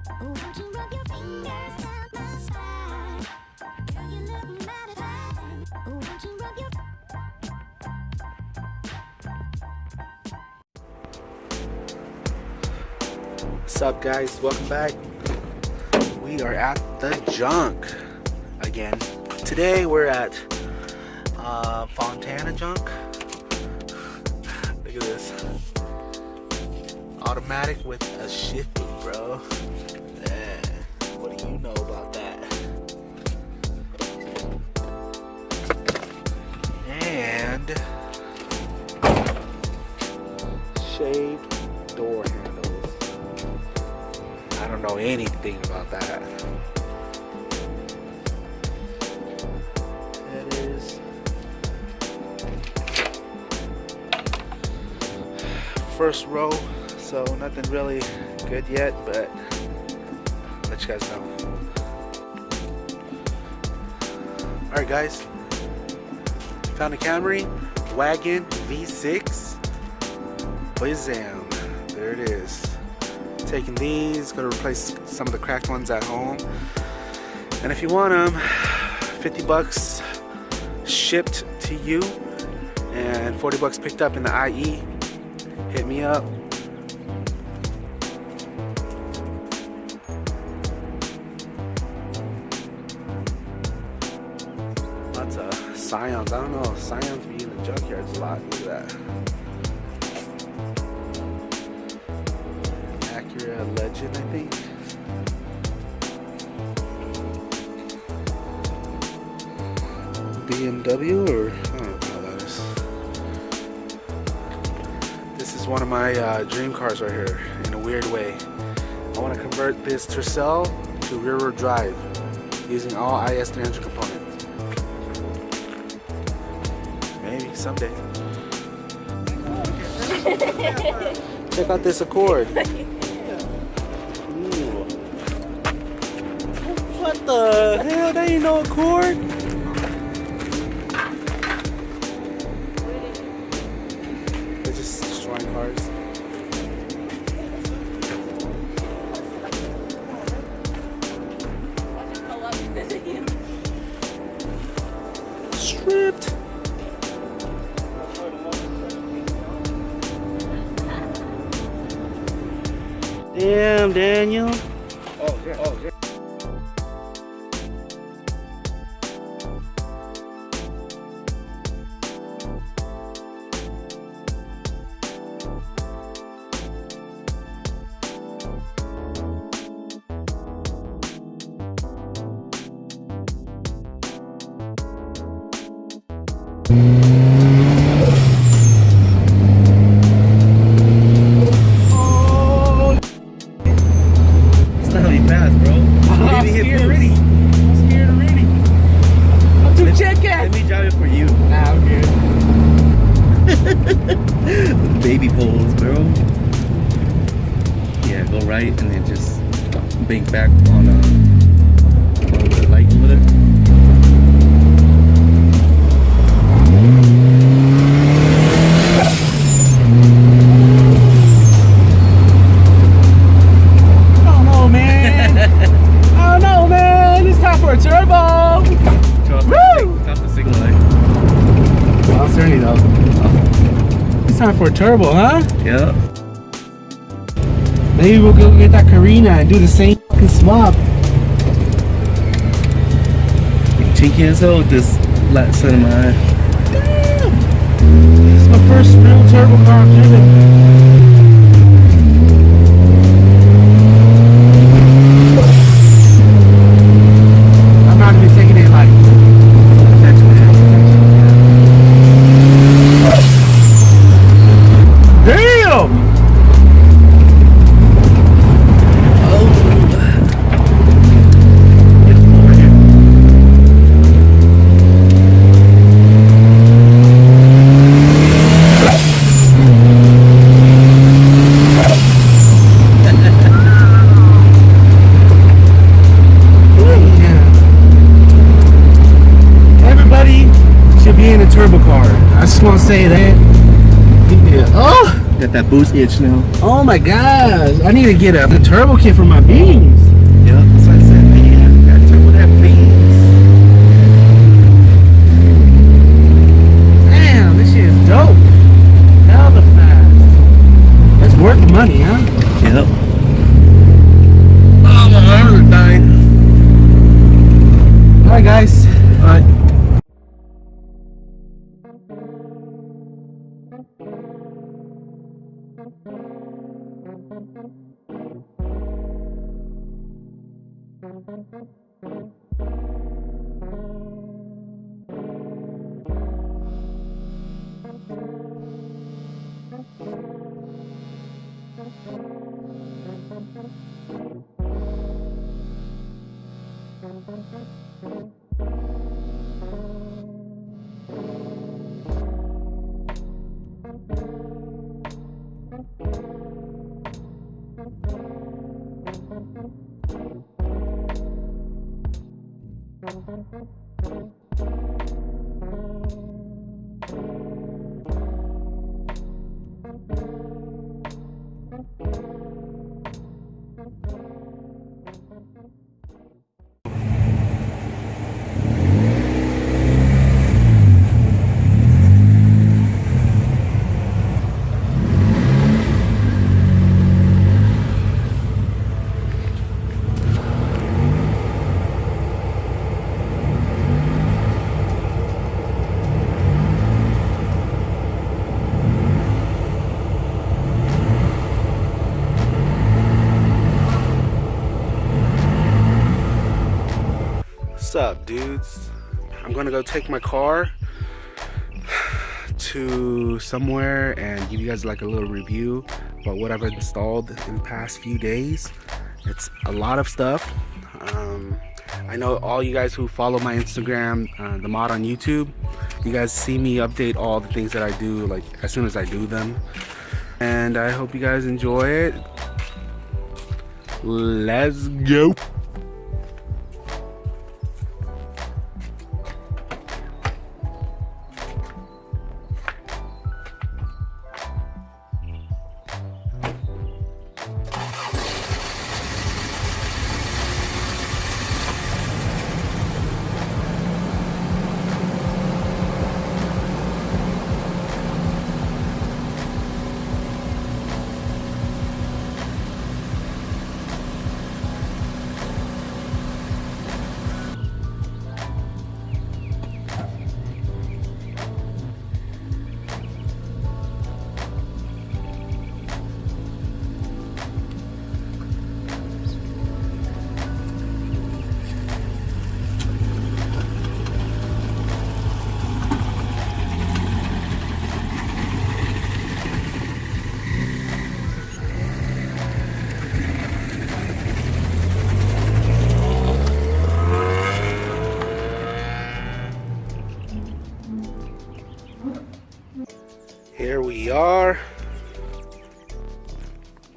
Won't you rub your fingers down my spine? Girl, you look mighty fine. Won't you rub your What's up, guys? Welcome back. We are at the junk again. Today we're at Fontana Junk. Look at this. Automatic with a shifting, bro. What do you know about that? And shaved door handles. I don't know anything about that. That is first row, so nothing really good yet, but I'll let you guys know. Alright guys, found a Camry Wagon V6. Wazam, there it is. Taking these, gonna replace some of the cracked ones at home. And if you want them, 50 bucks shipped to you and 40 bucks picked up in the IE. Hit me up. Lots of Scions. I don't know, Scions be in the junkyards a lot. Look at that. Acura Legend, I think. BMW, or I don't know what that is. This is one of my dream cars right here, in a weird way. I want to convert this Tercel to rear-wheel drive using all IS300 components. Maybe someday. Check out this Accord. Ooh. What the hell? That ain't no Accord. They're just destroying cars. Stripped. Damn, Daniel. Oh, yeah. Oh, yeah. Baby poles, bro. Yeah, go right and then just bank back on the light with it. I don't know, man. I don't know, man. It's time for a turbo. Woo! Stop the signal light. Well, it's early though. It's time for a turbo, huh? Yeah. Maybe we'll go get that Carina and do the same fucking swap. Cheeky as hell with this light set of mine. Damn! This is my first real turbo car I've driven. I'm not even taking it like damn! Everybody should be in a turbo car. I just want to say that. Yeah. Oh! Got that boost hitch now. Oh my gosh, I need to get a turbo kit for my beams. Yep, that's what I said. Man, got turbo that beams. Damn, this shit is dope. Hella fast. That's worth the money, huh? Yep. Oh, my arms are dying. Alright, guys. Alright. What's up, dudes? I'm gonna go take my car to somewhere and give you guys like a little review about what I've installed in the past few days. It's a lot of stuff. I know all you guys who follow my Instagram, the mod on YouTube, you guys see me update all the things that I do like as soon as I do them, and I hope you guys enjoy it. Let's go. Here we are.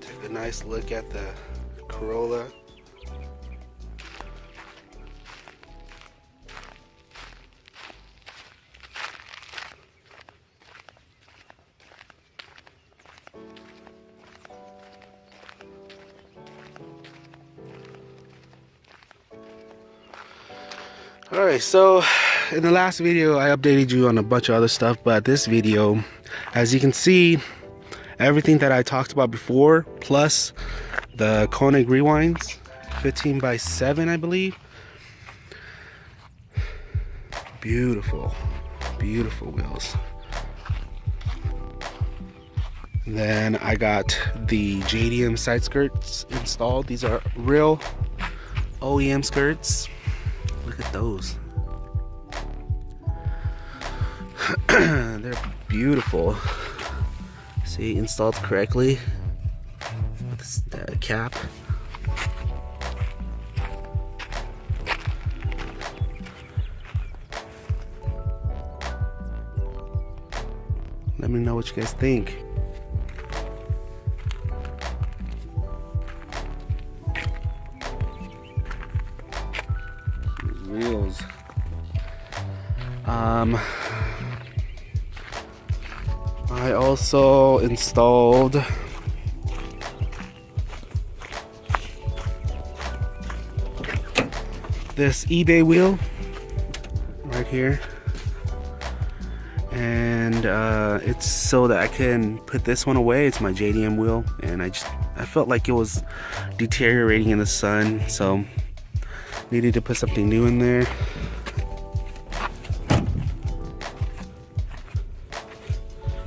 Take a nice look at the Corolla. Alright, so in the last video I updated you on a bunch of other stuff, but this video, as you can see, everything that I talked about before, plus the Koenig rewinds, 15x7 I believe. Beautiful, beautiful wheels. Then I got the JDM side skirts installed. These are real OEM skirts. Look at those. They're beautiful. See, installed correctly with this cap. Let me know what you guys think. Wheels. I I also installed this eBay wheel right here, and it's so that I can put this one away. It's my JDM wheel, and I felt like it was deteriorating in the sun, so needed to put something new in there.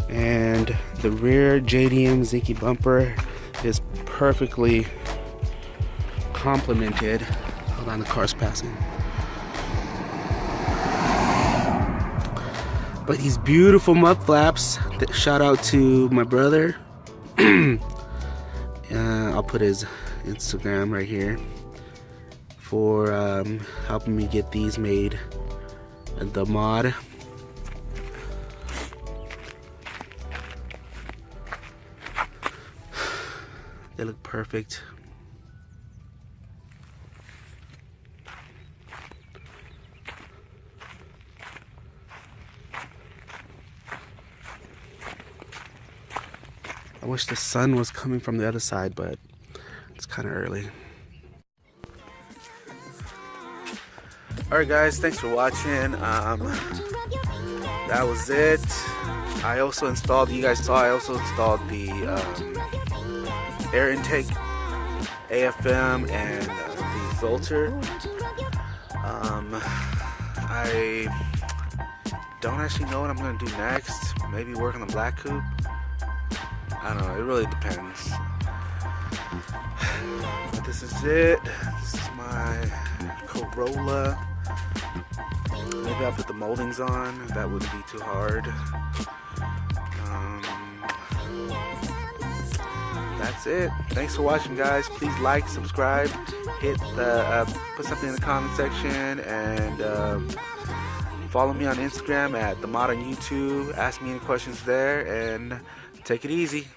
And the rear JDM Zinky bumper is perfectly complemented. Hold on, the car's passing. But these beautiful mud flaps, shout out to my brother. I'll put his Instagram right here for helping me get these made at the mod. They look perfect. I wish the sun was coming from the other side, but it's kind of early. Alright guys, thanks for watching. That was it. I also installed, you guys saw, I also installed the air intake, AFM, and the filter. I don't actually know what I'm going to do next. Maybe work on the black coupe. I don't know, it really depends. But this is it. This is my Corolla. Maybe I'll put the moldings on. That wouldn't be too hard. That's it. Thanks for watching, guys. Please like, subscribe, hit the put something in the comment section, and follow me on Instagram at the mod on YouTube. Ask me any questions there, and take it easy.